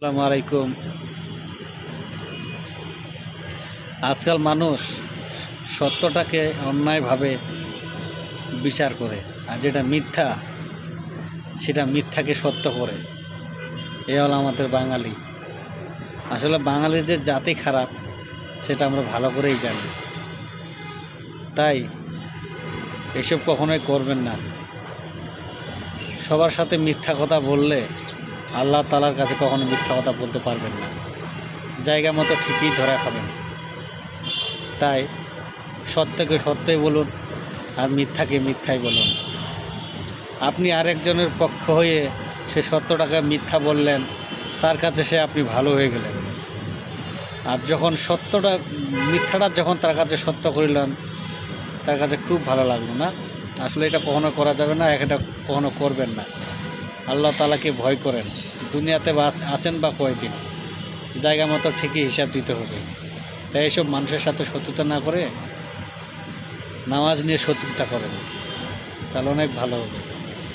আসসালামু আলাইকুম। আজকাল মানুষ সত্যটাকে অন্যায়ভাবে বিচার করে, আর যেটা মিথ্যা সেটা মিথ্যাকে সত্য করে। এ হলো আমাদের বাঙালি। আসলে বাঙালির যে জাতি খারাপ সেটা আমরা ভালো করেই জানি। তাই এসব কখনোই করবেন না। সবার সাথে মিথ্যা কথা বললে আল্লাহ তাআলার কাছে কখনো মিথ্যা কথা বলতে পারবেন না, জায়গা মতো ঠিকই ধরা খাবেন। তাই সত্যকে সত্যই বলুন, আর মিথ্যাকে মিথ্যাই বলুন। আপনি আরেকজনের পক্ষ হয়ে সে সত্যটাকে মিথ্যা বললেন, তার কাছে সে আপনি ভালো হয়ে গেলেন। আর যখন মিথ্যাটা যখন তার কাছে সত্য করিলেন, তার কাছে খুব ভালো লাগলো না। আসলে এটা কখনো করা যাবে না, এটা কখনো করবেন না। আল্লাহ তাআলাকে ভয় করেন। দুনিয়াতে আছেন বা কয়দিন, জায়গা মতো ঠিকই হিসাব দিতে হবে। তাই এইসব মানুষের সাথে শত্রুতা না করে নামাজ নিয়ে শত্রুতা করেন, তাহলে অনেক ভালো হবে।